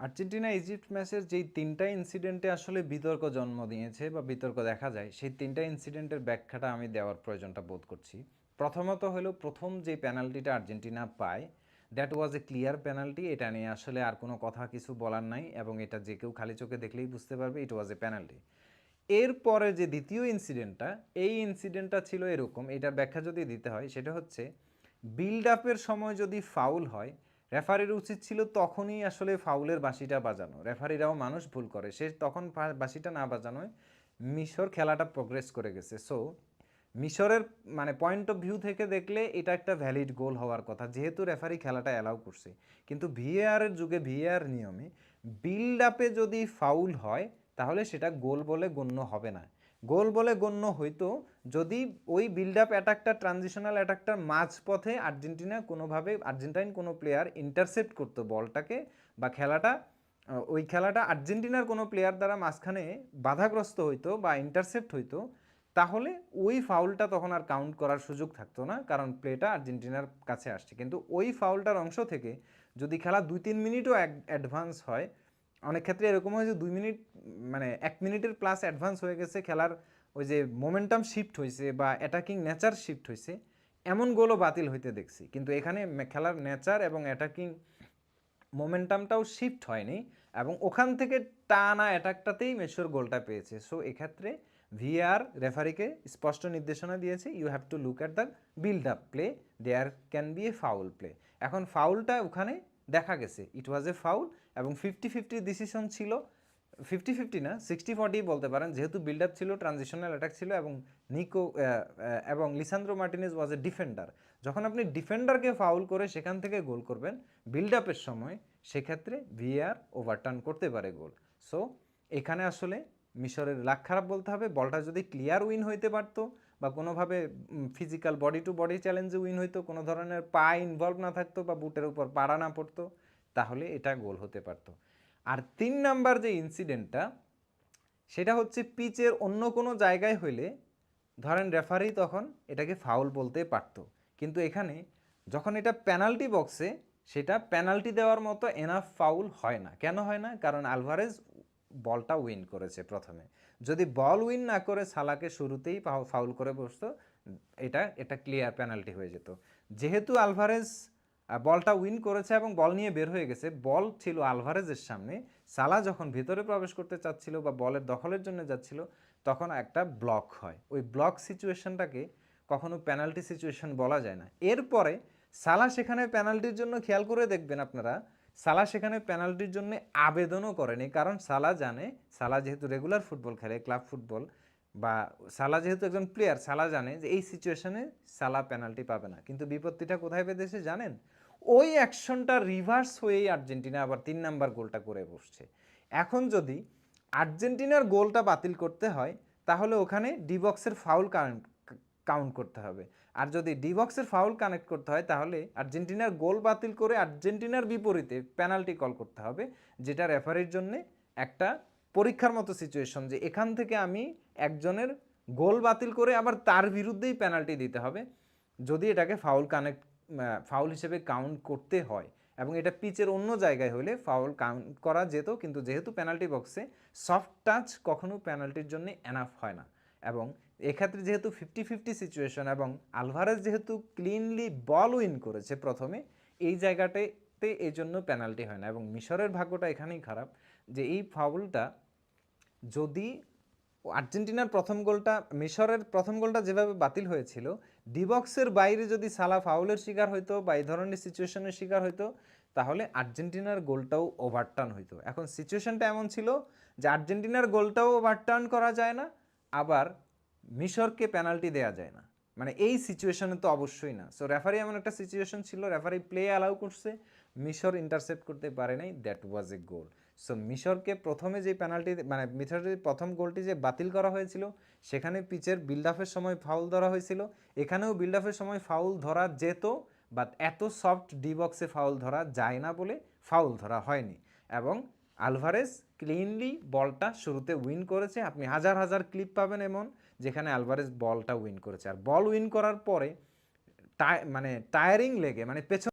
Argentina Egypt ম্যাচের যেই ৩টা ইনসিডেন্টে আসলে বিতর্ক জন্ম দিয়েছে বা বিতর্ক দেখা যায়, সেই ৩টা ইনসিডেন্টের ব্যাখ্যাটা আমি দেওয়ার প্রয়োজনটা বোধ করছি। প্রথমত হলো প্রথম যে পেনাল্টিটা আর্জেন্টিনা পায়, that was A clear penalty. এটা নিয়ে আসলে আর কোনো কথা কিছু বলার নাই, এবং এটা যে কেউ খালি চোখে দেখলেই বুঝতে পারবে ইট ওয়াজ এ পেনাল্টি। এরপরে যে দ্বিতীয় ইনসিডেন্টটা, এই ইনসিডেন্টটা ছিল এরকম, এটার ব্যাখ্যা যদি দিতে হয় সেটা হচ্ছে বিল্ড আপের সময় যদি ফাউল হয়, রেফারির উচিত ছিল তখনই আসলে ফাউলের বাঁশিটা বাজানো। রেফারিরাও মানুষ ভুল করে, সে তখন বাঁশিটা না বাজানোয় মিশর খেলাটা প্রোগ্রেস করে গেছে। সো মিশরের মানে পয়েন্ট অফ ভিউ থেকে দেখলে এটা একটা ভ্যালিড গোল হওয়ার কথা, যেহেতু রেফারি খেলাটা অ্যালাউ করছে। কিন্তু ভিএআরের যুগে ভিএআর নিয়মে বিল্ড আপে যদি ফাউল হয় তাহলে সেটা গোল বলে গণ্য হবে না। গোল বলে গণ্য হইতো যদি ওই বিল্ড আপ অ্যাটাকটা, ট্রানজিশনাল অ্যাটাকটার মাঝপথে আর্জেন্টাইন কোনো প্লেয়ার ইন্টারসেপ্ট করতো বলটাকে, বা ওই খেলাটা আর্জেন্টিনার কোনো প্লেয়ার দ্বারা মাঝখানে বাধাগ্রস্ত হইতো বা ইন্টারসেপ্ট হইতো, তাহলে ওই ফাউলটা তখন আর কাউন্ট করার সুযোগ থাকতো না, কারণ প্লেটা আর্জেন্টিনার কাছে আসছে। কিন্তু ওই ফাউলটার অংশ থেকে যদি খেলা 2-3 মিনিটও অ্যাডভান্স হয়, অনেক ক্ষেত্রে এরকম হয় যে 2 মিনিট মানে 1 মিনিটের প্লাস অ্যাডভান্স হয়ে গেছে, খেলার ওই যে মোমেন্টাম শিফট হয়েছে বা অ্যাটাকিং নেচার শিফট হয়েছে, এমন গোলও বাতিল হইতে দেখছি। কিন্তু এখানে খেলার নেচার এবং অ্যাটাকিং মোমেন্টামটাও শিফট হয়নি, এবং ওখান থেকে টানা অ্যাটাকটাতেই মেসির গোলটা পেয়েছে। সো এক্ষেত্রে ভিআর রেফারিকে স্পষ্ট নির্দেশনা দিয়েছে, you have to look at the build up play, there can be a foul play. এখন ফাউলটা ওখানে দেখা গেছে, ইট ওয়াজ এ ফাউল, এবং 50-50 ডিসিশন ছিল। 50-50 না, 60-40 বলতে পারেন, যেহেতু বিল্ড আপ ছিল, ট্রানজিশনাল অ্যাটাক ছিল, এবং লিসান্দ্রো মার্টিনেজ ওয়াজ এ ডিফেন্ডার। যখন আপনি ডিফেন্ডারকে ফাউল করে সেখান থেকে গোল করবেন বিল্ড আপের সময়, সেক্ষেত্রে ভিএআর ওভারটার্ন করতে পারে গোল। সো এখানে আসলে মিশরের লাক খারাপ বলতে হবে। বলটা যদি ক্লিয়ার উইন হইতে পারতো, বা কোনোভাবে ফিজিক্যাল বডি টু বডি চ্যালেঞ্জে উইন হইতো, কোনো ধরনের পা ইনভলভ না থাকতো বা বুটের উপর পাড়া না পড়তো, তাহলে এটা গোল হতে পারতো। আর 3 নাম্বার যে ইনসিডেন্টটা, সেটা হচ্ছে পিচের অন্য কোনো জায়গায় হইলে ধরেন রেফারি তখন এটাকে ফাউল বলতে পারতো, কিন্তু এখানে যখন এটা পেনাল্টি বক্সে, সেটা পেনাল্টি দেওয়ার মতো এনাফ ফাউল হয় না। কেন হয় না? কারণ আলভারেজ বলটা উইন করেছে প্রথমে। যদি বল উইন না করে সালাকে শুরুতেই ফাউল করে বসতো, এটা এটা ক্লিয়ার পেনাল্টি হয়ে যেত। যেহেতু আলভারেজ বলটা উইন করেছে এবং বল নিয়ে বের হয়ে গেছে, বল ছিল আলভারেজের সামনে, সালা যখন ভিতরে প্রবেশ করতে চাচ্ছিল বা বলের দখলের জন্য যাচ্ছিল, তখন একটা ব্লক হয়। ওই ব্লক সিচুয়েশনটাকে কখনো পেনাল্টি সিচুয়েশন বলা যায় না। এরপরে সালা সেখানে পেনাল্টির জন্য, খেয়াল করে দেখবেন আপনারা, সালা সেখানে পেনাল্টির জন্য আবেদনও করেনি, কারণ সালা জানে, সালা যেহেতু রেগুলার ফুটবল খেলে, ক্লাব ফুটবল, বা সালা যেহেতু একজন প্লেয়ার, সালা জানে যে এই সিচুয়েশনে সালা পেনাল্টি পাবে না। কিন্তু বিপত্তিটা কোথায় পেয়েছে জানেন? ওই অ্যাকশনটা রিভার্স হয়েই আর্জেন্টিনা আবার 3 নাম্বার গোলটা করে বসছে। এখন যদি আর্জেন্টিনার গোলটা বাতিল করতে হয়, তাহলে ওখানে ডি বক্সের ফাউল কাউন্ট করতে হবে। আর যদি ডি বক্সের ফাউল কানেক্ট করতে হয়, তাহলে আর্জেন্টিনার গোল বাতিল করে আর্জেন্টিনার বিপরীতে পেনাল্টি কল করতে হবে, যেটা রেফারির জন্য একটা পরীক্ষার মতো সিচুয়েশন, যে এখান থেকে আমি একজনের গোল বাতিল করে আবার তার বিরুদ্ধেই পেনাল্টি দিতে হবে, যদি এটাকে ফাউল হিসেবে কাউন্ট করতে হয়। এবং এটা পিচের অন্য জায়গায় হলে ফাউল কাউন্ট করা যেত, কিন্তু যেহেতু পেনাল্টি বক্সে, সফট টাচ কখনো পেনাল্টির জন্য এনাফ হয় না। এবং এক্ষেত্রে যেহেতু 50-50 সিচুয়েশন, এবং আলভারেজ যেহেতু ক্লিনলি বল উইন করেছে প্রথমে, এই জায়গাটাতে এই জন্য পেনাল্টি হয় না। এবং মিশরের ভাগ্যটা এখানেই খারাপ, যে এই ফাউলটা যদি আর্জেন্টিনার প্রথম গোলটা, মিশরের প্রথম গোলটা যেভাবে বাতিল হয়েছিল, ডিবক্সের বাইরে যদি সালা ফাউলের শিকার হইতো বা এই ধরনের সিচুয়েশনের শিকার হইতো, তাহলে আর্জেন্টিনার গোলটাও ওভারটার্ন হইতো। এখন সিচুয়েশনটা এমন ছিল যে আর্জেন্টিনার গোলটাও ওভারটার্ন করা যায় না, আবার মিশরকে পেনাল্টি দেওয়া যায় না, মানে এই সিচুয়েশনে তো অবশ্যই না। সো রেফারি এমন একটা সিচুয়েশন ছিল, রেফারি প্লে অ্যালাউ করছে, মিশর ইন্টারসেপ্ট করতে পারে নাই, that was A goal. So মিশরকে প্রথমে যে পেনাল্টি, মানে মিশরের প্রথম গোলটি যে বাতিল করা হয়েছিল, সেখানে পিচের বিল্ড আপের সময় ফাউল ধরা হয়েছিল, এখানেও বিল্ড আপের সময় ফাউল ধরা যেত, বাট এত সফট ডি বক্সে ফাউল ধরা যায় না বলে ফাউল ধরা হয়নি। এবং আলভারেজ ক্লিনলি বলটা শুরুতে উইন করেছে। আপনি হাজার হাজার ক্লিপ পাবেন এমন, যেখানে আলভারেজ বলটা উইন করেছে। আর বল উইন করার পরে মানে টায়ারিং লেগে, মানে পেছন